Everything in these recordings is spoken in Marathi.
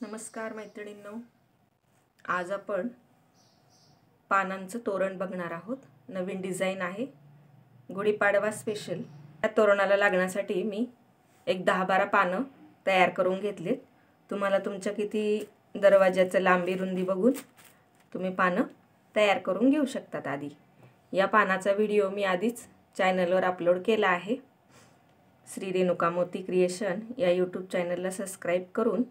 नमस्कार मैत्रिणींनो, आज आपण पानांचं तोरण बघणार आहोत। नवीन डिझाइन आहे, गुढीपाडवा स्पेशल। या तोरणाला लागण्यासाठी मी एक 10-12 पानं तयार करून घेतलेत। तुम्हाला तुमच्या किती दरवाजाचं लांबी रुंदी बघून तुम्ही पानं तयार करून घेऊ शकतात। आधी या पानाचा व्हिडिओ मी आधीच चॅनलवर अपलोड केला आहे। श्री रेणुका मोती क्रिएशन या यूट्यूब चॅनलला सबस्क्राइब करून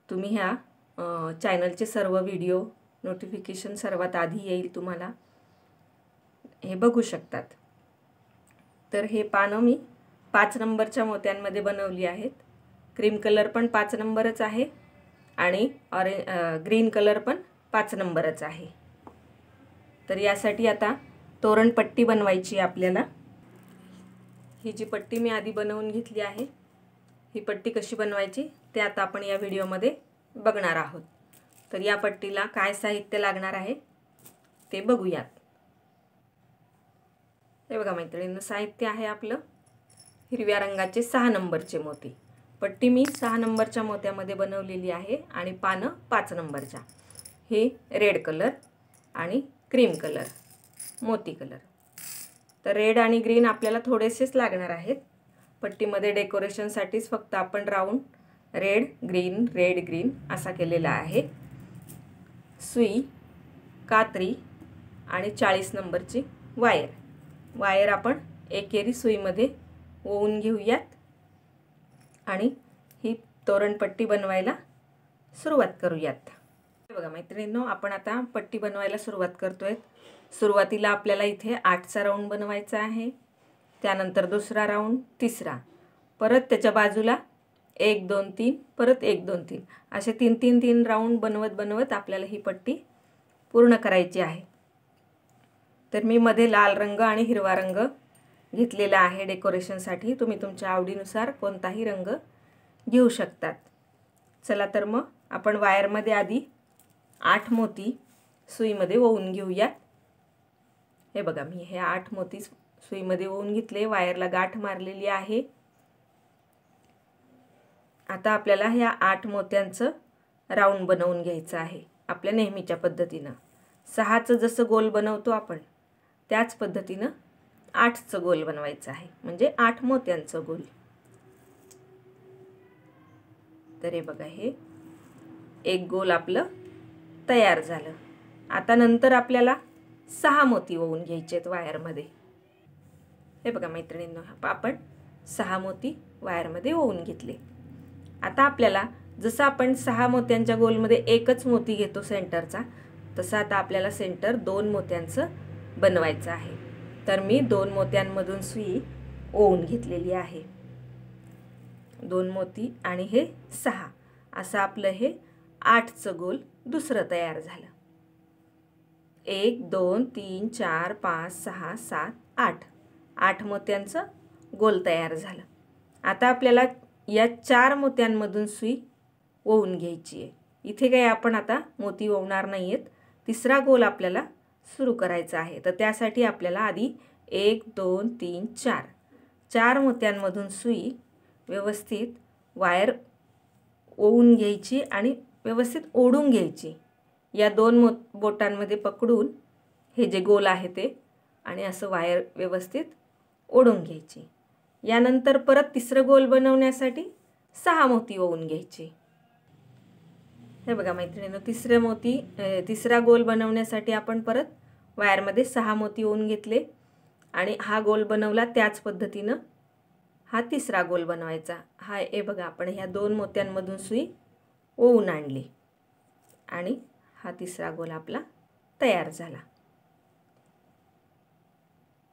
तुम्ही ह्या चॅनलचे सर्व व्हिडिओ नोटिफिकेशन सर्वात आधी येईल तुम्हाला, हे बघू शकतात। तर हे पानं मी 5 नंबरच्या मोत्यांमध्ये बनवली आहेत। क्रीम कलर पण 5 नंबरच आहे आणि ग्रीन कलर पण 5 नंबरच आहे। तर यासाठी आता तोरण पट्टी बनवायची आपल्याला। ही जी पट्टी मी आधी बनवून घेतली आहे, ही पट्टी कशी बनवायची ते आता आपण या व्हिडिओमध्ये बघणार आहोत। तर या पट्टीला काय साहित्य लागणार आहे ते बघूयात। हे बघा मैत्रिणींनो, साहित्य आहे आपलं हिरव्या रंगाचे 6 नंबरचे मोती। पट्टी मी 6 नंबरच्या मोत्यामध्ये बनवलेली आहे आणि पानं 5 नंबरच्या। हे रेड कलर आणि क्रीम कलर, मोती कलर। तर रेड आणि ग्रीन आपल्याला थोडेसेच लागणार आहेत। पट्टीमध्ये डेकोरेशनसाठीच फक्त आपण राऊंड रेड ग्रीन असा केलेला आहे। सुई, कात्री आणि 40 नंबरची वायर आपण एकेरी सुईमध्ये ओवून घेऊयात आणि ही तोरणपट्टी बनवायला सुरुवात करूयात। बघा मैत्रिणींनो, आपण आता पट्टी बनवायला सुरुवात करतोय। सुरुवातीला आपल्याला इथे 8चा राऊंड बनवायचा आहे, त्यानंतर दुसरा राऊंड, तिसरा, परत त्याच्या बाजूला 1 2 3, परत 1 2 3 असे 3 राऊंड बनवत आपल्याला ही पट्टी पूर्ण करायची आहे। तर मी मध्ये लाल रंग आणि हिरवा रंग घेतलेला आहे डेकोरेशनसाठी। तुम्ही तुमच्या आवडीनुसार कोणताही रंग घेऊ शकतात। चला तर मग आपण वायरमध्ये आधी 8 मोती सुईमध्ये ओवून घेऊयात। हे बघा, मी हे 8 मोती सुईमध्ये ओवून घेतले, वायरला गाठ मारलेली आहे। आता आपल्याला ह्या 8 मोत्यांचं राऊंड बनवून घ्यायचं आहे आपल्या नेहमीच्या पद्धतीनं। 6चं जसं गोल बनवतो आपण त्याच पद्धतीनं 8चं गोल बनवायचं आहे, म्हणजे 8 मोत्यांचं गोल। तर हे बघा, हे एक गोल आपलं तयार झालं। आता नंतर आपल्याला 6 मोती ओवून घ्यायचे आहेत वायरमध्ये। हे बघा मैत्रिणींनो, आपण 6 मोती वायरमध्ये ओवून घेतले। आता आपल्याला जसं आपण 6 मोत्यांच्या गोलमध्ये एकच मोती घेतो सेंटरचा, तसं आता आपल्याला सेंटर 2 मोत्यांचं बनवायचं आहे। तर मी 2 मोत्यांमधून सुई ओवून घेतलेली आहे। 2 मोती आणि हे 6 असं आपलं हे 8चं गोल दुसरं तयार झालं। 1 2 3 4 5 6 7 8 मोत्यांचं गोल तयार झालं। आता आपल्याला या 4 मोत्यांमधून सुई ओवून घ्यायची आहे। इथे काही आपण आता मोती ओवणार नाहीयेत, तिसरा गोल आपल्याला सुरू करायचा आहे। तर त्यासाठी आपल्याला आधी 1 2 3 4 मोत्यांमधून सुई व्यवस्थित वायर ओवून घ्यायची आणि व्यवस्थित ओढून घ्यायची। या 2 बोटांमध्ये पकडून हे जे गोल आहे ते, आणि असं वायर व्यवस्थित ओढून घ्यायची। यानंतर परत तिसरं गोल बनवण्यासाठी 6 मोती ओवून घ्यायची। हे बघा मैत्रिणींनो, तिसरा गोल बनवण्यासाठी आपण परत वायरमध्ये 6 मोती ओवून घेतले आणि हा गोल बनवला। त्याच पद्धतीनं हा तिसरा गोल बनवायचा। हे बघा, आपण ह्या 2 मोत्यांमधून सुई ओवून आणली आणि हा तिसरा गोल आपला तयार झाला।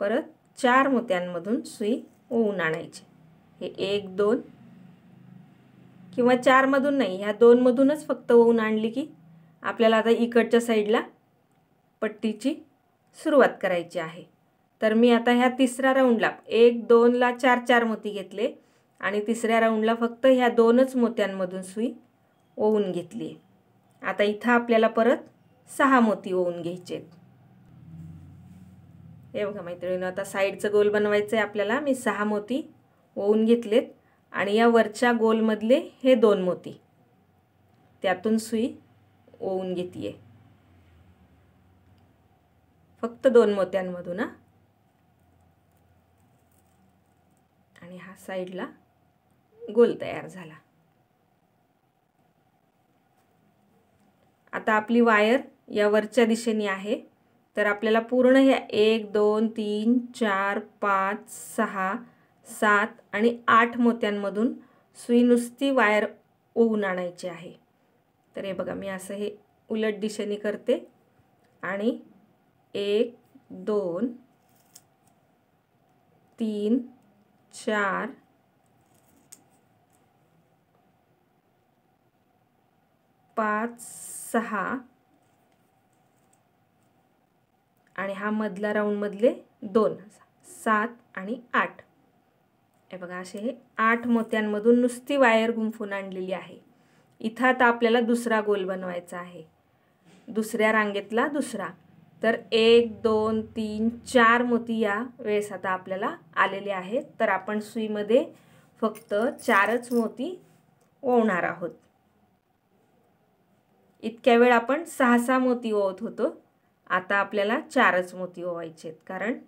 परत 4 मोत्यांमधून सुई ओवून आणायची। हे 1 2 किंवा 4 मधून नाही, ह्या 2 मधूनच फक्त ओवून आणली की आपल्याला आता इकडच्या साईडला पट्टीची सुरुवात करायची आहे। तर मी आता ह्या तिसऱ्या राऊंडला 1 2 ला 4 मोती घेतले आणि तिसऱ्या राऊंडला फक्त ह्या 2च मोत्यांमधून सुई ओवून घेतली। आता इथं आपल्याला परत 6 मोती ओवून घ्यायचे। हे बघा मैत्रिणींनो, आता साईडचं गोल बनवायचं आहे आपल्याला। मी 6 मोती ओवून घेतलेत आणि या वरच्या गोलमधले हे 2 मोती त्यातून सुई ओवून घेते, फक्त 2 मोत्यांमधून हा. आणि हा साईडला गोल तयार झाला. आता आपली वायर या वरच्या दिशेने आहे, तर आपल्याला पूर्ण ह्या 1 2 3 4 5 6 7 आणि 8 मोत्यांमधून सुई नुसती वायर ओवून आणायची आहे. तर हे बघा, मी असं हे उलट दिशेने करते आणि 1 2 3 4 5 6 आणि हा मधला राऊंड मधले 2 7 आणि 8. हे बघा, असे हे 8 मोत्यांमधून नुसती वायर गुंफून आणलेली आहे. इथं आता आपल्याला दुसरा गोल बनवायचा आहे, दुसऱ्या रांगेतला दुसरा. तर 1 2 3 4 मोती या वेळेस आता आपल्याला आलेले आहेत. तर आपण सुईमध्ये फक्त 4च मोती ओवणार आहोत. इतक्या वेळ आपण 6 मोती ओवत होतो, आता आपल्याला 4च मोती ओवायचे आहेत, कारण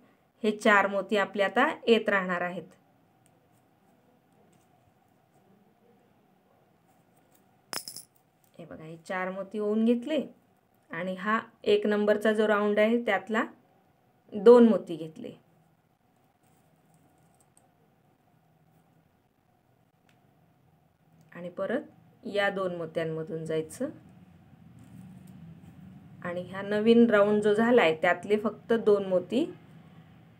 हे 4 मोती आपले आता येत राहणार आहेत. हे बघा, हे 4 मोती ओवून घेतले आणि हा 1 नंबरचा जो राऊंड आहे त्यातला 2 मोती घेतले. आणि परत या 2 मोत्यांमधून जायचं आणि हा नवीन राऊंड जो झालाय त्यातले फक्त 2 मोती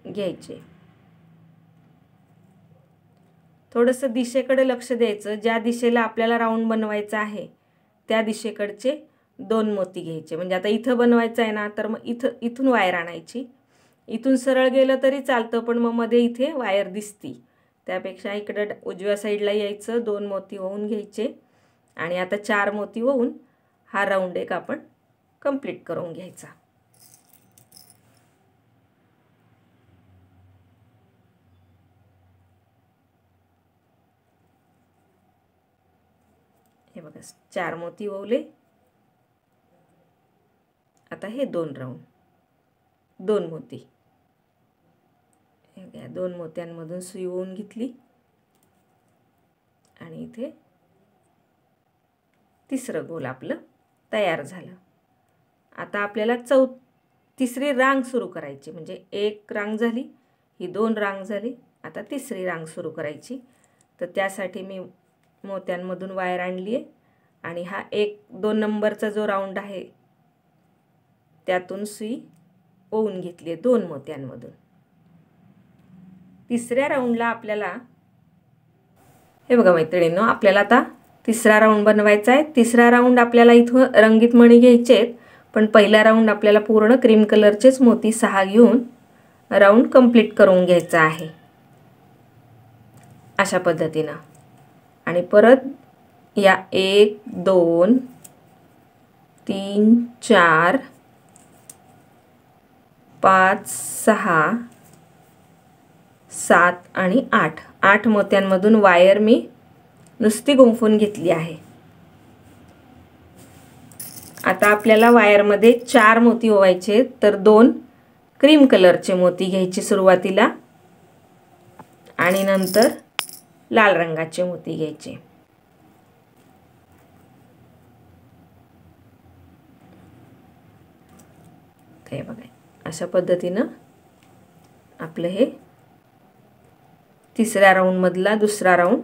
घ्यायचे. थोडंसं दिशेकडे लक्ष द्यायचं, ज्या दिशेला आपल्याला राऊंड बनवायचा आहे त्या दिशेकडचे 2 मोती घ्यायचे. म्हणजे आता इथं बनवायचं आहे ना, तर मग इथून वायर आणायची. इथून सरळ गेलं तरी चालतं, पण मग मध्ये इथे वायर दिसती, त्यापेक्षा इकडं उजव्या साईडला यायचं, 2 मोती ओवून घ्यायचे आणि आता 4 मोती ओवून हा राऊंड एक आपण कंप्लीट करून घ्यायचा. हे बघा, 4 मोती ओवले. आता हे 2 राऊंड, 2 मोती, हे 2 मोत्यांमधून सुई ओवून घेतली आणि इथे तिसरं गोल आपलं तयार झालं. आता आपल्याला तिसरी रांग सुरू करायची. म्हणजे 1 रांग झाली, ही 2 रांग झाली, आता तिसरी रांग सुरू करायची. तर त्यासाठी मी मोत्यांमधून वायर आणली आहे आणि हा 1 2 नंबरचा जो राऊंड आहे त्यातून सुई ओवून घेतली आहे 2 मोत्यांमधून. तिसऱ्या राऊंडला आपल्याला, हे बघा मैत्रिणींनो, आपल्याला आता तिसरा राऊंड बनवायचा आहे. तिसरा राऊंड आपल्याला इथं रंगीत मणी घ्यायचे आहेत, पण पहिला राऊंड आपल्याला पूर्ण क्रीम कलरचेच मोती 6 घेऊन राऊंड कंप्लीट करून घ्यायचा आहे, अशा पद्धतीनं. आणि परत या 1 2 3 4 5 6 7 आणि 8 मोत्यांमधून वायर मी नुसती गुंफून घेतली आहे. आता आपल्याला वायरमध्ये 4 मोती ओवायचे, तर 2 क्रीम कलरचे मोती घ्यायचे सुरुवातीला आणि नंतर लाल रंगाचे मोती घ्यायचे. हे बघा, अशा पद्धतीनं आपलं हे तिसऱ्या राऊंड मधला दुसरा राऊंड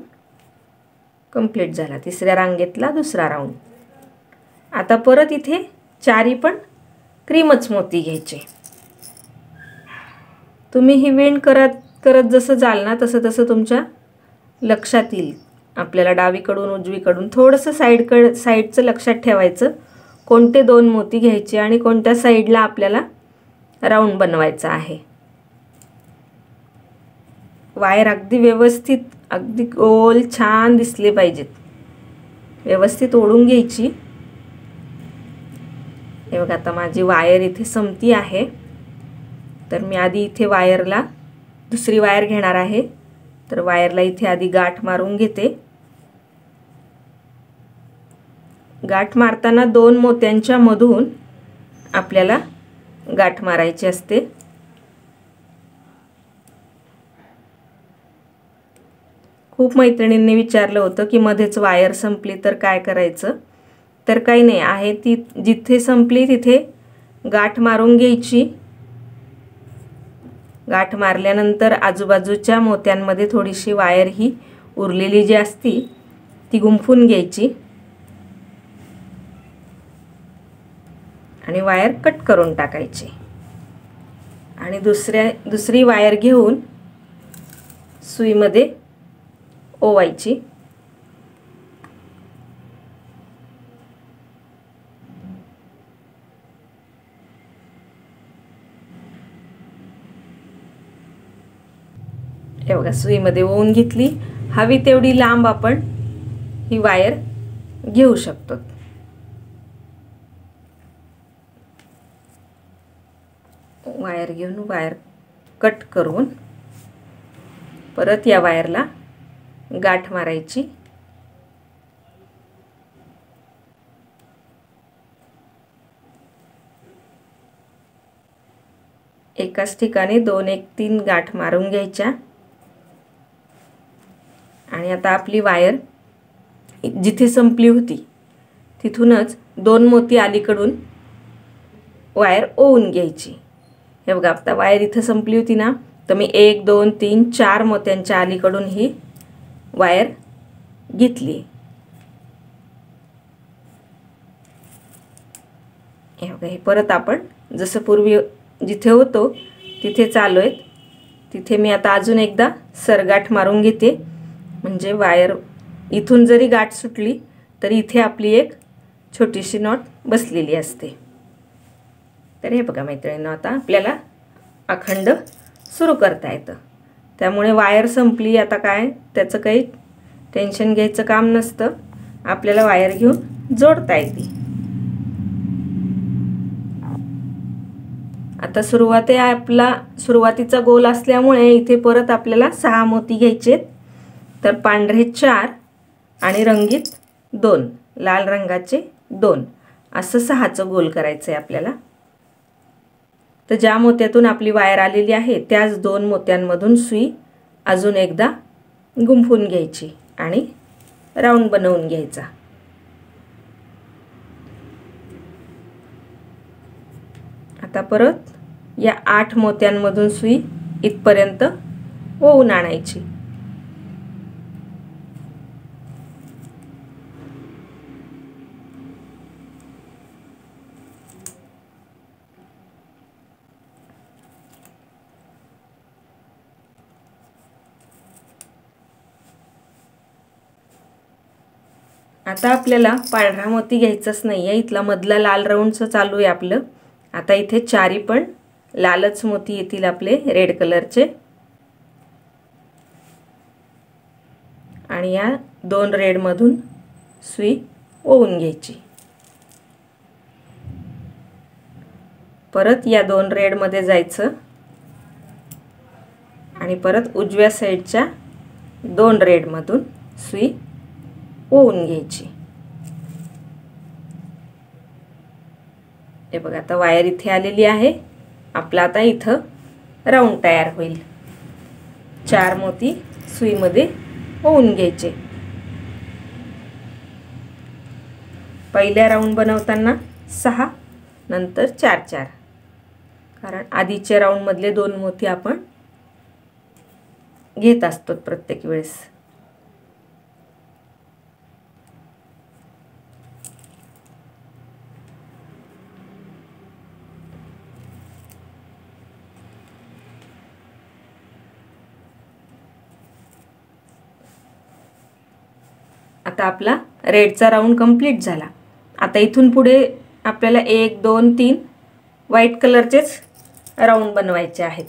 कंप्लीट झाला. तिसऱ्या रांगेतला दुसरा राऊंड. आता परत इथे 4ही पण क्रीमच मोती घ्यायचे. तुम्ही ही विण करत जसं जाल ना, तसं तुमच्या लक्षात येईल. आपल्याला डावीकडून उजवीकडून थोडंसं साईडचं लक्षात ठेवायचं, कोणते 2 मोती घ्यायचे आणि कोणत्या साईडला आपल्याला राऊंड बनवायचा आहे. वायर अगदी व्यवस्थित, अगदी गोल छान दिसले पाहिजेत. व्यवस्थित ओढून घ्यायची. हे बघा, आता माझी वायर इथे संपती आहे, तर मी आधी इथे वायरला दुसरी वायर घेणार आहे. तर वायरला इथे आधी गाठ मारून घेते. गाठ मारताना 2 मोत्यांच्या मधून आपल्याला गाठ मारायची असते. खूप मैत्रिणींनी विचारलं होतं की मध्येच वायर संपली तर काय करायचं. तर काही नाही आहे, ती जिथे संपली तिथे गाठ मारून घ्यायची. गाठ मारल्यानंतर आजूबाजूच्या मोत्यांमध्ये थोडीशी वायर ही उरलेली जी असती ती गुंफून घ्यायची आणि वायर कट करून टाकायची आणि दुसरी वायर घेऊन सुईमध्ये ओवायची. हे बघा, सुईमध्ये ओवून घेतली. हवी तेवढी लांब आपण ही वायर घेऊ शकतो. वायर घेऊन वायर कट करून परत या वायरला गाठ मारायची. एकाच ठिकाणी 2 1 3 गाठ मारून घ्यायच्या आणि आता आपली वायर जिथे संपली होती तिथूनच 2 मोती अलीकडून वायर ओवून घ्यायची. हे बघा, आता वायर इथं संपली होती ना, तर मी 1 2 3 4 मोत्यांच्या अलीकडून ही वायर घेतली. हे बघा, हे परत आपण जसं पूर्वी जिथे होतो तिथे चालू आहेत तिथे मी आता अजून एकदा सरगाठ मारून घेते. म्हणजे वायर इथून जरी गाठ सुटली तरी इथे आपली एक छोटीशी नॉट बसलेली असते. तर हे बघा मैत्रिणींनो, आता आपल्याला अखंड सुरू करता येतं. त्यामुळे वायर संपली आता काय त्याचं काही टेन्शन घ्यायचं काम नसतं. आपल्याला वायर घेऊन जोडता येते. आता आपला सुरुवातीचा गोल असल्यामुळे इथे परत आपल्याला 6 मोती घ्यायचे. तर पांढरे 4 आणि रंगीत 2, लाल रंगाचे 2, असं 6चं गोल करायचं आहे आपल्याला. तर ज्या मोत्यातून आपली वायर आलेली आहे त्याच 2 मोत्यांमधून सुई अजून एकदा गुंफून घ्यायची आणि राऊंड बनवून घ्यायचा. आता परत या 8 मोत्यांमधून सुई इथपर्यंत ओवून आणायची. आता आपल्याला पांढरा मोती घ्यायचाच नाही आहे. इथला मधला लाल राऊंडचं चालू आहे आपलं. आता इथे 4 पण लालच मोती येतील आपले रेड कलरचे आणि या 2 रेडमधून सुई ओवून घ्यायची. परत या 2 रेडमध्ये जायचं आणि परत उजव्या साईडच्या 2 रेडमधून सुई ओवून घ्यायची. हे बघा, आता वायर इथे आलेली आहे. आपला आता इथं राऊंड तयार होईल. 4 मोती सुईमध्ये ओवून घ्यायचे. पहिल्या राऊंड बनवताना 6 नंतर 4 4, कारण आधीच्या राऊंड मधले 2 मोती आपण घेत असतो प्रत्येक वेळेस. आता आपला रेडचा राऊंड कंप्लीट झाला. आता इथून पुढे आपल्याला 1 2 3 व्हाईट कलरचेच राऊंड बनवायचे आहेत.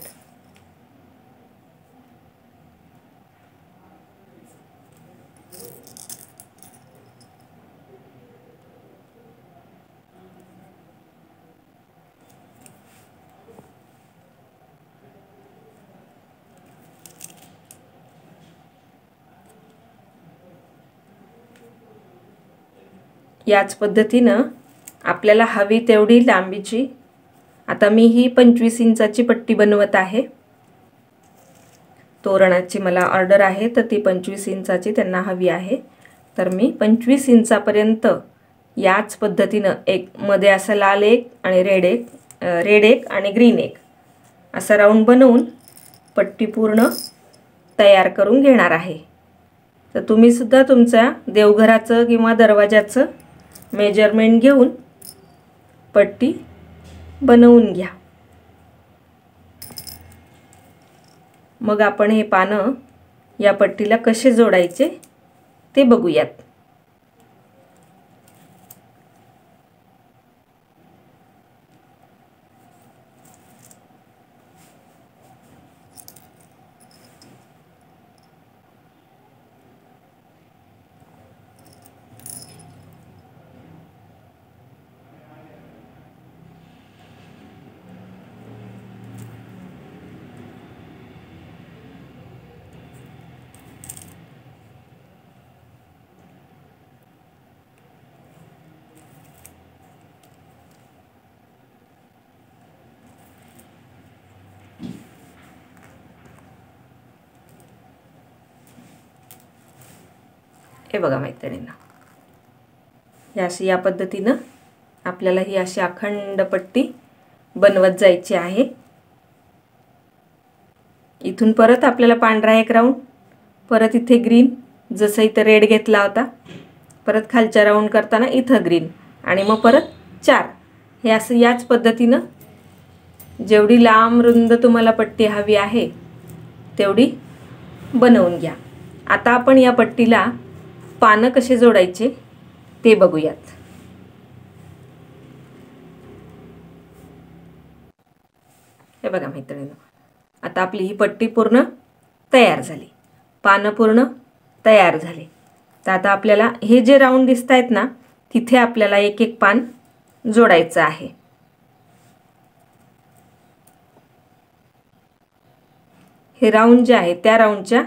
याच पद्धतीनं आपल्याला हवी तेवढी लांबीची, आता मी ही 25 इंचाची पट्टी बनवत आहे. तोरणाची मला ऑर्डर आहे तर ती 25 इंचाची त्यांना हवी आहे. तर मी 25 इंचापर्यंत याच पद्धतीनं एक मध्ये असं लाल एक आणि रेड एक आणि ग्रीन एक असा राऊंड बनवून पट्टी पूर्ण तयार करून घेणार आहे. तर तुम्ही सुद्धा तुमच्या देवघराचं किंवा दरवाजाचं मेजरमेंट घेऊन पट्टी बनवून घ्या. मग आपण हे पानं या पट्टीला कसे जोडायचे ते बघूयात. हे बघा मैत्रिणींना, या पद्धतीनं आपल्याला ही अशी अखंड पट्टी बनवत जायची आहे. इथून परत आपल्याला पांढरा एक राऊंड, परत इथे ग्रीन, जसं इथं रेड घेतला होता, परत खालच्या राऊंड करताना इथं ग्रीन आणि मग परत 4. हे असं याच पद्धतीनं जेवढी लांब रुंद तुम्हाला पट्टी हवी आहे तेवढी बनवून घ्या. आता आपण या पट्टीला पानं कसे जोडायचे ते बघूयात. हे बघा मैत्रिणींनो, आता आपली ही पट्टी पूर्ण तयार झाली, पानं पूर्ण तयार झाली. तर आता आपल्याला हे जे राऊंड दिसत आहेत ना, तिथे आपल्याला एक एक पान जोडायचं आहे. हे राऊंड जे आहे त्या राऊंडच्या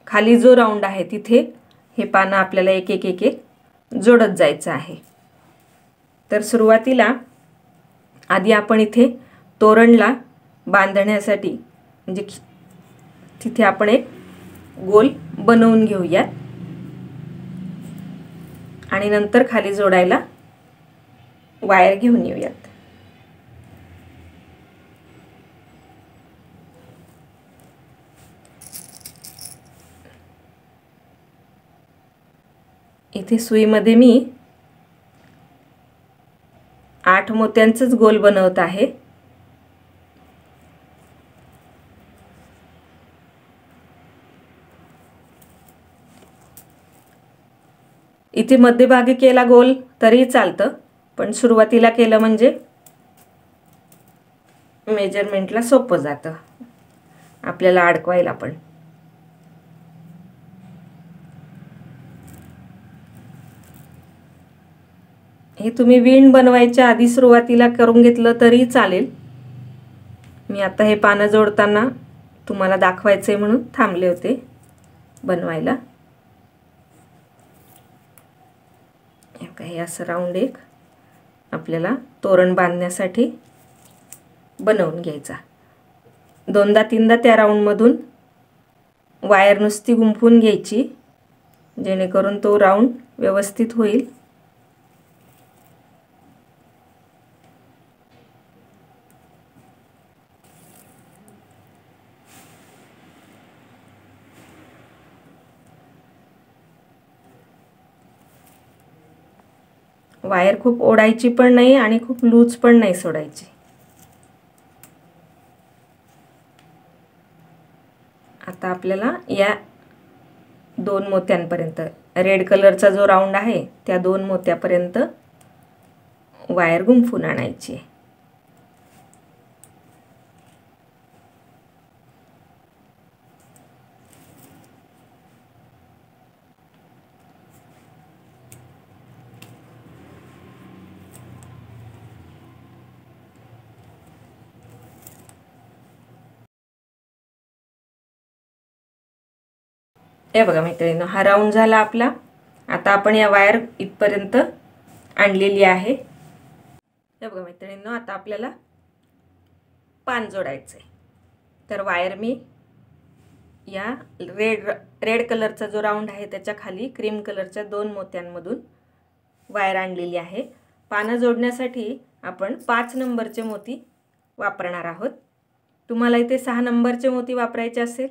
खाली जो राऊंड आहे तिथे हे पानं आपल्याला एक एक जोडत जायचं आहे. तर सुरुवातीला आधी आपण इथे तोरणला बांधण्यासाठी म्हणजे तिथे आपण एक गोल बनवून घेऊयात आणि नंतर खाली जोडायला वायर घेऊन येऊयात. इथे सुईमध्ये मी 8 मोत्यांचंच गोल बनवत आहे. इथे मध्यभागी केला गोल तरी चालतं, पण सुरुवातीला केलं म्हणजे मेजरमेंटला सोपं जातं आपल्याला अडकवायला पण. हे तुम्ही विण बनवायच्या आधी सुरुवातीला करून घेतलं तरी चालेल. मी आता हे पानं जोडताना तुम्हाला दाखवायचे म्हणून थांबले होते बनवायला. हे असं राऊंड एक आपल्याला तोरण बांधण्यासाठी बनवून घ्यायचा. 2दा-3दा त्या राऊंडमधून वायर नुसती गुंफून घ्यायची जेणेकरून तो राऊंड व्यवस्थित होईल. वायर खूप ओढायची पण नाही आणि खूप लूज पण नाही सोडायची. आता आपल्याला या 2 मोत्यांपर्यंत रेड कलरचा जो राऊंड आहे त्या 2 मोत्यापर्यंत वायर गुंफून आणायची. हे बघा मैत्रिणींनो, हा राऊंड झाला आपला. आता आपण या वायर इथपर्यंत आणलेली आहे। हे बघा मैत्रिणींनो, आता आपल्याला पान जोडायचं आहे। तर वायर मी या रेड कलरचा जो राऊंड आहे त्याच्या खाली क्रीम कलरच्या 2 मोत्यांमधून वायर आणलेली आहे। पानं जोडण्यासाठी आपण 5 नंबरचे मोती वापरणार आहोत। तुम्हाला इथे 6 नंबरचे मोती वापरायचे असेल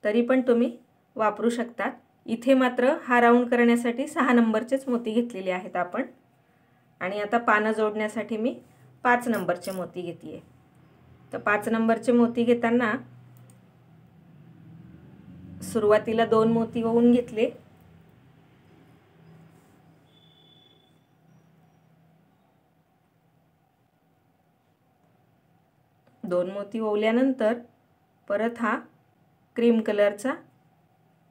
तरी पण तुम्ही वापरू शकता। इथे मात्र हा राऊंड करण्यासाठी 6 नंबरचेच मोती घेतलेले आहेत आपण। आणि आता पानं जोडण्यासाठी मी 5 नंबरचे मोती घेतले। तर 5 नंबरचे मोती घेताना सुरुवातीला 2 मोती ओवून घेतले, दोन मोती ओवल्यानंतर परत हा क्रीम कलरचा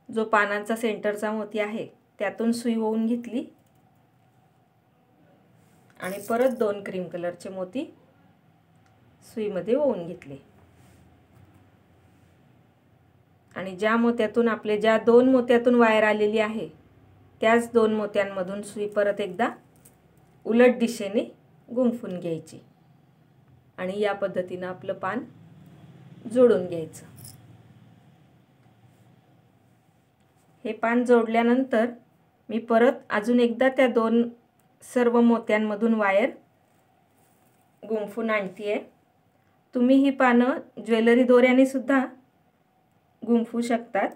जो पानांचा सेंटरचा मोती आहे त्यातून सुई ओवून घेतली आणि परत 2 क्रीम कलरचे मोती सुईमध्ये ओवून घेतले। आणि ज्या मोत्यातून ज्या 2 मोत्यातून वायर आलेली आहे त्याच 2 मोत्यांमधून सुई परत एकदा उलट दिशेने गुंफून घ्यायची आणि या पद्धतीने आपलं पान जोडून घ्यायचं। हे पान जोडल्यानंतर मी परत अजून एकदा त्या 2 सर्व मोत्यांमधून वायर गुंफून आणतीये। तुम्ही ही पानं ज्वेलरी दोऱ्याने सुद्धा गुंफू शकतात,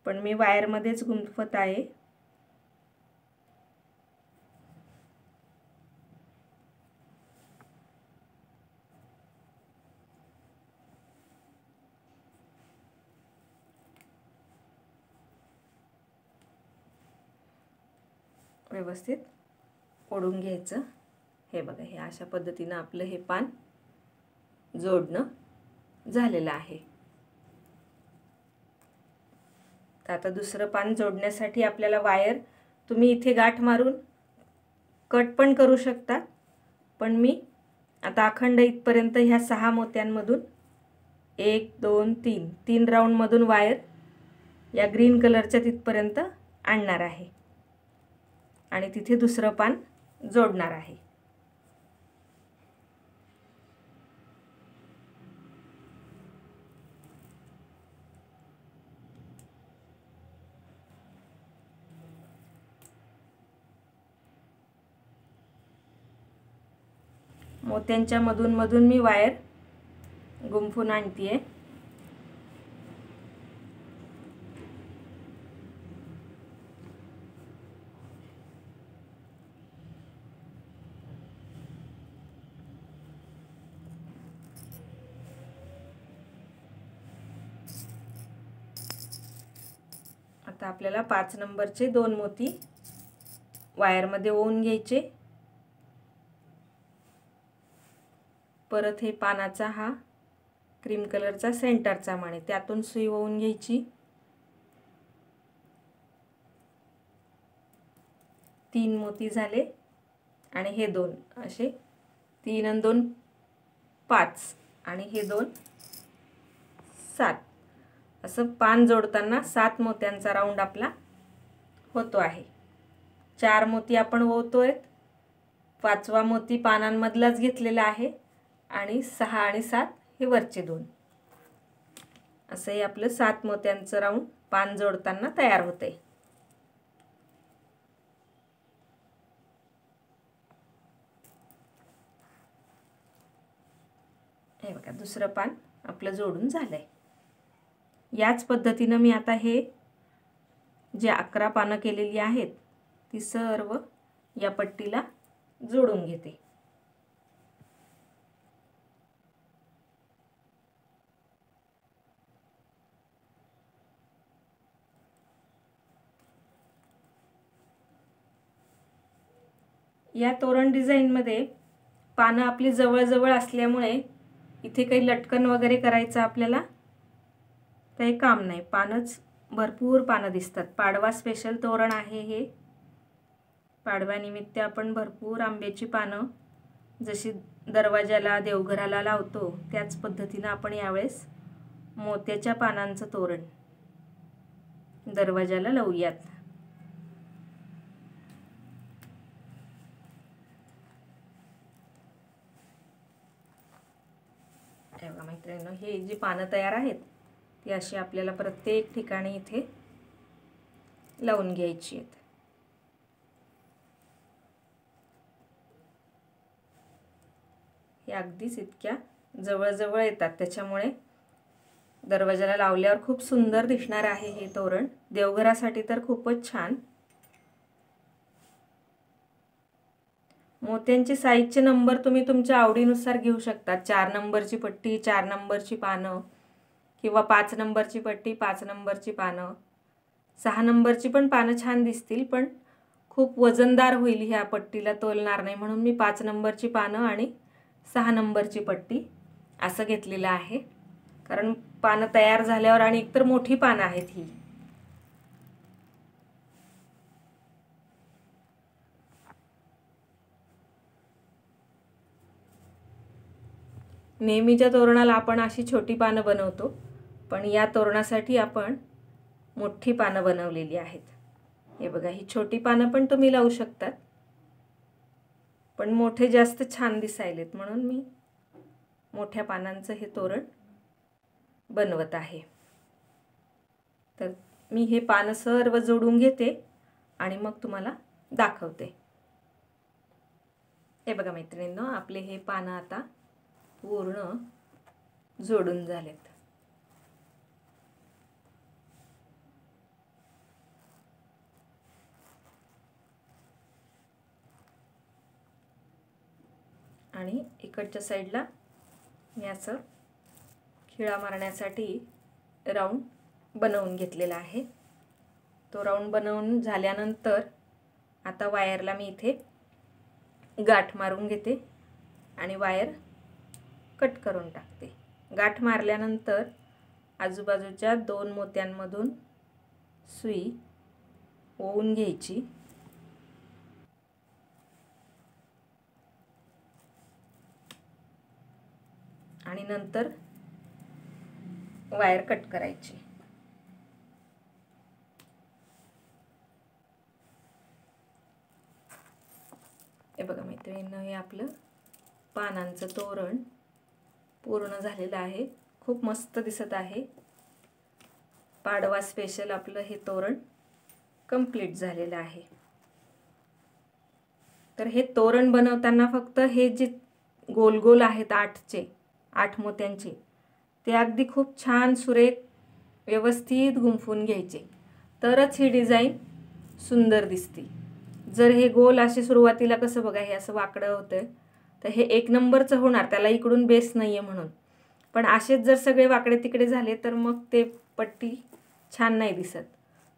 पण मी वायरमध्येच गुंफत आहे। व्यवस्थित ओढून घ्यायचं। हे बघा, हे अशा पद्धतीने आपलं हे पान जोडणं झालेलं आहे। तर आता दुसरं पान जोडण्यासाठी आपल्याला वायर तुम्ही इथे गाठ मारून कट पण करू शकता, पण मी आता अखंड इथपर्यंत ह्या 6 मोत्यांमधून 1 2 3 राऊंड मधून वायर या ग्रीन कलरच्या तिथपर्यंत आणणार आहे आणि तिथे दुसरं पान जोडणार आहे। मोत्यांच्या मधून मी वायर गुंफून आणतीये। आता आपल्याला 5 नंबरचे 2 मोती वायरमध्ये ओवून घ्यायचे। परत हे पानाचा हा क्रीम कलरचा सेंटरचा मणी त्यातून सुई ओवून घ्यायची। 3 मोती झाले आणि हे 2 असे 3 आणि 2 5 आणि हे 2 7 असं पान जोडताना 7 मोत्यांचा राऊंड आपला होतो आहे। 4 मोती आपण ओवतोय, 5वा मोती पानांमधलाच घेतलेला आहे आणि 6 आणि 7 हे वरचे 2 असं हे आपलं 7 मोत्यांचं राऊंड पान जोडताना तयार होते। हे बघा, दुसरं पान आपलं जोडून झालंय। याच पद्धतीने मी आता हे जे 11 पानं केलेली आहेत ती सर्व या पट्टीला जोडून घेते। या तोरण डिझाइन मध्ये पानं आपली जवळ असल्यामुळे इथे काही लटकन वगैरे करायचं आपल्याला काही काम नाही। पानच भरपूर पानं दिसतात। पाडवा स्पेशल तोरण आहे हे। पाडव्यानिमित्त आपण भरपूर आंब्याची पानं जशी दरवाजाला देवघराला लावतो त्याच पद्धतीने आपण यावेळेस मोत्याच्या पानांचं तोरण दरवाजाला लावूयात। बघा मैत्रिणींनो, हे जी पानं तयार आहेत ती अशी आपल्याला प्रत्येक ठिकाणी इथे लावून घ्यायची आहेत. हे अगदीच इतक्या जवळजवळ येतात, त्याच्यामुळे दरवाजाला लावल्यावर खूप सुंदर दिसणार आहे हे तोरण. देवघरासाठी तर खूपच छान. मोत्यांची साईजचे नंबर तुम्ही तुमच्या आवडीनुसार घेऊ शकता. 4 नंबरची पट्टी, 4 नंबरची पानं, किंवा 5 नंबरची पट्टी, 5 नंबरची पानं. 6 नंबरची पण पानं छान दिसतील, पण खूप वजनदार होईल, ह्या पट्टीला तोलणार नाही, म्हणून मी 5 नंबरची पानं आणि 6 नंबरची पट्टी असं घेतलेलं आहे. कारण पानं तयार झाल्यावर, आणि एकतर मोठी पानं आहेत ही. नेहमीच्या तोरणाला आपण अशी छोटी पानं बनवतो, पण या तोरणासाठी आपण मोठी पानं बनवलेली आहेत. हे बघा, ही छोटी पानं पण तुम्ही लावू शकतात, पण मोठे जास्त छान दिसायलेत म्हणून मी मोठ्या पानांचं हे तोरण बनवत आहे. तर मी हे पानं सर्व जोडून घेते आणि मग तुम्हाला दाखवते. हे बघा मैत्रिणींनो, आपले हे पानं आता पूर्ण जोडून झालेत. आणि इकडच्या साईडला मी असं खिळा मारण्यासाठी राऊंड बनवून घेतलेला आहे. तो राऊंड बनवून झाल्यानंतर आता वायरला मी इथे गाठ मारून घेते आणि वायर कट करून टाकते. गाठ मारल्यानंतर आजूबाजूच्या 2 मोत्यांमधून सुई ओवून घ्यायची. आणि नंतर वायर कट करायची. हे बघा मैत्रिणींनो, हे आपलं पानांचं तोरण पूर्ण झालेलं आहे. खूप मस्त दिसत आहे. पाडवा स्पेशल आपलं हे तोरण कंप्लीट झालेलं आहे. तर हे तोरण बनवताना फक्त हे जे गोल गोल आहेत 8 मोत्यांचे, ते अगदी खूप छान सुरेख व्यवस्थित गुंफून घ्यायचे, तरच ही डिझाईन सुंदर दिसते. जर हे गोल असे सुरुवातीला कसं बघा, हे असं वाकडं होतं, तर हे 1 नंबरचं होणार, त्याला इकडून बेस नाही आहे म्हणून. पण असेच जर सगळे वाकडे तिकडे झाले तर मग ते पट्टी छान नाही दिसत.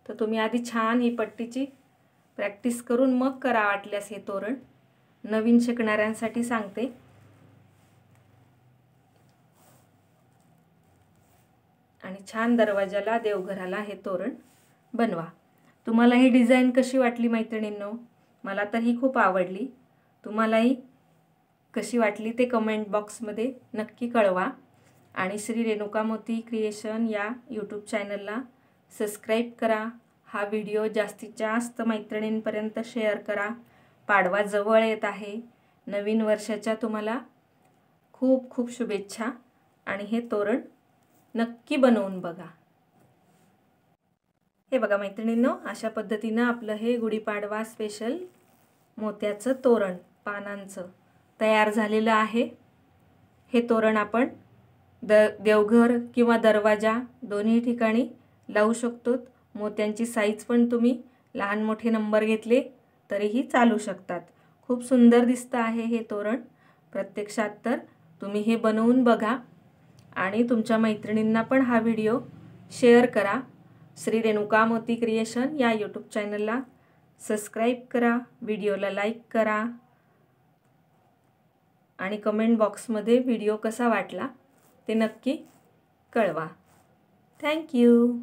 तर तुम्ही आधी छान ही पट्टीची प्रॅक्टिस करून मग करा वाटल्यास हे तोरण. नवीन शिकणाऱ्यांसाठी सांगते. आणि छान दरवाजाला, देवघराला हे तोरण बनवा. तुम्हाला ही डिझाईन कशी वाटली मैत्रिणींनो? मला तर ही खूप आवडली. तुम्हालाही कशी वाटली ते कमेंट बॉक्समध्ये नक्की कळवा. आणि श्री रेणुका मोती क्रिएशन या यूट्यूब चॅनलला सबस्क्राईब करा. हा व्हिडिओ जास्तीत जास्त मैत्रिणींपर्यंत शेअर करा. पाडवा जवळ येत आहे. नवीन वर्षाच्या तुम्हाला खूप खूप शुभेच्छा. आणि हे तोरण नक्की बनवून बघा. हे बघा मैत्रिणींनो, अशा पद्धतीनं आपलं हे गुढीपाडवा स्पेशल मोत्याचं तोरण पानांचं तयार झालेलं आहे. हे तोरण आपण देवघर किंवा दरवाजा दोन्ही ठिकाणी लावू शकतो. मोत्यांची साईज पण तुम्ही लहान मोठे नंबर घेतले तरीही चालू शकतात. खूप सुंदर दिसतं आहे हे तोरण. प्रत्यक्षात तर तुम्ही हे बनवून बघा आणि तुमच्या मैत्रिणींना पण हा व्हिडिओ शेअर करा. श्री रेणुका मोती क्रिएशन या यूट्यूब चॅनलला सबस्क्राईब करा, व्हिडिओला लाईक करा आणि कमेंट बॉक्समध्ये व्हिडिओ कसा वाटला ते नक्की कळवा. थँक्यू.